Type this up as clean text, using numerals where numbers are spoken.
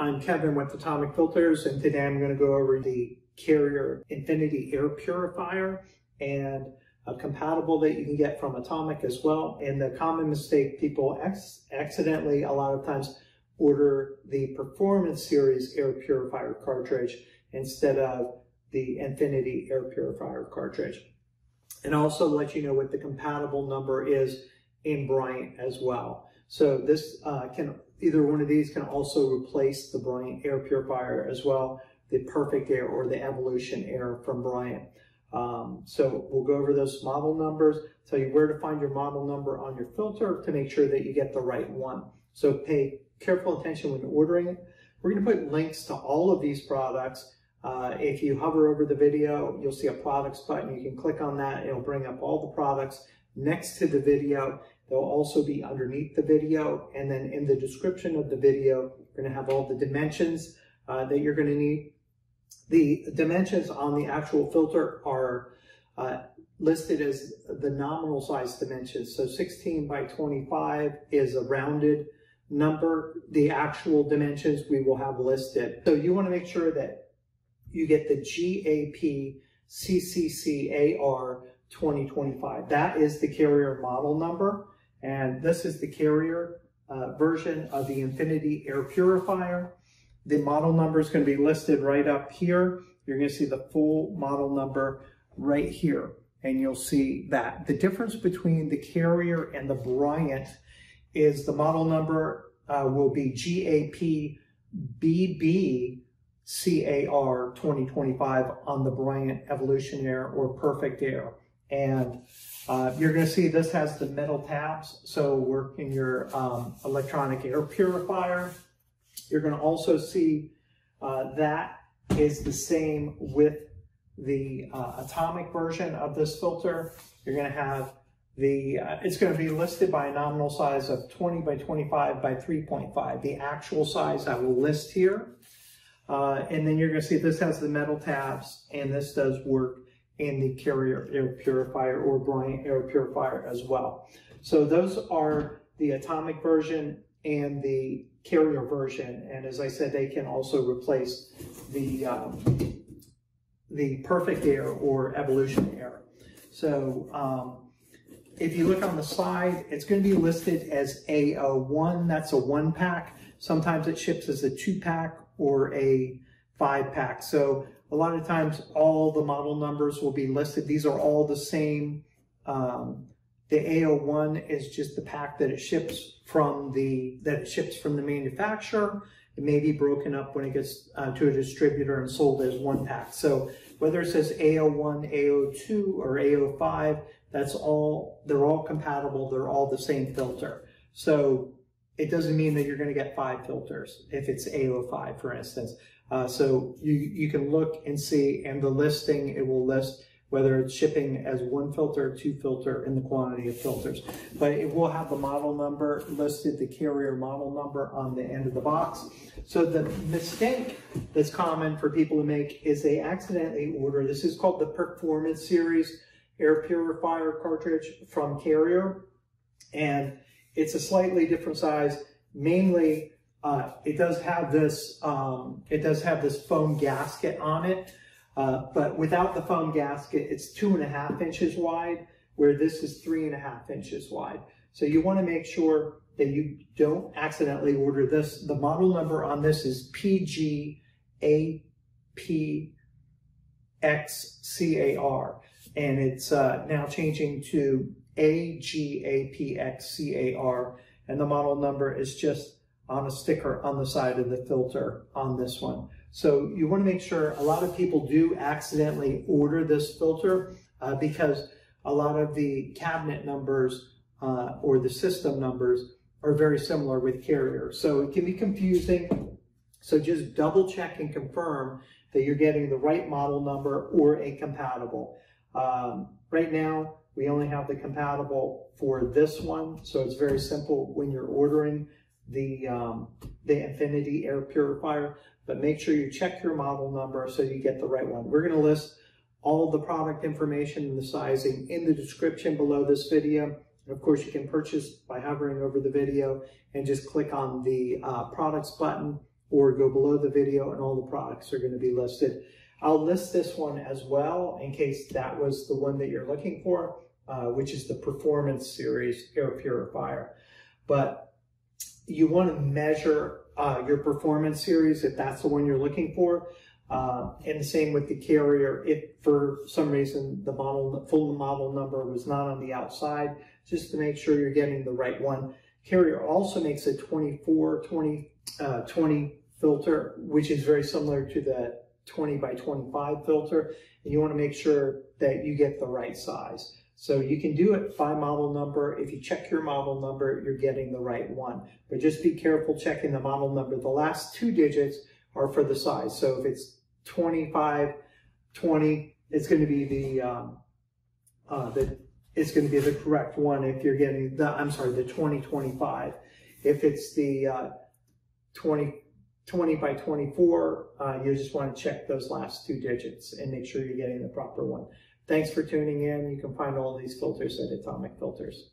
I'm Kevin with Atomic Filters, and today I'm going to go over the Carrier Infinity Air Purifier and compatible that you can get from Atomic as well. And the common mistake, people accidentally a lot of times order the Performance Series Air Purifier cartridge instead of the Infinity Air Purifier cartridge. And also let you know what the compatible number is in Bryant as well. So this either one of these can also replace the Bryant Air Purifier as well, the Perfect Air or the Evolution Air from Bryant. So we'll go over those model numbers, tell you where to find your model number on your filter to make sure that you get the right one. So pay careful attention when ordering it. We're going to put links to all of these products. If you hover over the video, you'll see a products button. You can click on that. It'll bring up all the products next to the video. They'll also be underneath the video. And then in the description of the video, we're going to have all the dimensions that you're going to need. The dimensions on the actual filter are listed as the nominal size dimensions. So 16 by 25 is a rounded number. The actual dimensions we will have listed. So you want to make sure that you get the GAPCCCAR2025. That is the Carrier model number. And this is the Carrier version of the Infinity Air Purifier. The model number is going to be listed right up here. You're going to see the full model number right here. And you'll see that. The difference between the Carrier and the Bryant is the model number will be GAPCCCAR2025 on the Bryant Evolution Air or Perfect Air. And you're going to see this has the metal tabs, so work in your electronic air purifier. You're going to also see that is the same with the Atomic version of this filter. You're going to have it's going to be listed by a nominal size of 20 by 25 by 3.5. The actual size I will list here. And then you're going to see this has the metal tabs, and this does work in the Carrier Air Purifier or Bryant Air Purifier as well. So those are the Atomic version and the Carrier version. And as I said, they can also replace the Perfect Air or Evolution Air. So if you look on the side, it's going to be listed as A01. That's a 1-pack. Sometimes it ships as a 2-pack or a 5-pack. So a lot of times all the model numbers will be listed. These are all the same. The A01 is just the pack that it ships from the manufacturer. It may be broken up when it gets to a distributor and sold as 1-pack. So whether it says A01, A02, or A05, they're all compatible. They're all the same filter. So it doesn't mean that you're going to get 5 filters if it's A05, for instance. So you can look and see, and the listing, it will list whether it's shipping as 1 filter, 2 filter, in the quantity of filters. But it will have the model number listed, the Carrier model number on the end of the box. So the mistake that's common for people to make is they accidentally order, this is called the Performance Series Air Purifier cartridge from Carrier. And it's a slightly different size. Mainly, it does have this foam gasket on it, but without the foam gasket, it's 2.5 inches wide, where this is 3.5 inches wide. So you want to make sure that you don't accidentally order this. The model number on this is PGAPCCAR, and it's now changing to AGAPCCAR, and the model number is just on a sticker on the side of the filter on this one. So you want to make sure, a lot of people do accidentally order this filter because a lot of the cabinet numbers or the system numbers are very similar with Carrier. So it can be confusing. So just double check and confirm that you're getting the right model number or a compatible. Right now, we only have the compatible for this one, so it's very simple when you're ordering the Infinity Air Purifier, but make sure you check your model number so you get the right one. We're going to list all of the product information and the sizing in the description below this video. And of course, you can purchase by hovering over the video and just click on the products button or go below the video and all the products are going to be listed. I'll list this one as well in case that was the one that you're looking for, which is the Performance Series Air Purifier. But you want to measure your Performance Series if that's the one you're looking for. And the same with the carrier. If for some reason the full model number was not on the outside, just to make sure you're getting the right one. Carrier also makes a 24-20 filter, which is very similar to the 20x25 filter. And you want to make sure that you get the right size. So you can do it by model number. If you check your model number, you're getting the right one. But just be careful checking the model number. The last 2 digits are for the size. So if it's 25-20, it's going to be it's going to be the correct one if you're getting the, I'm sorry, the 20-25. If it's the 20x24, you just want to check those last 2 digits and make sure you're getting the proper one. Thanks for tuning in. You can find all these filters at Atomic Filters.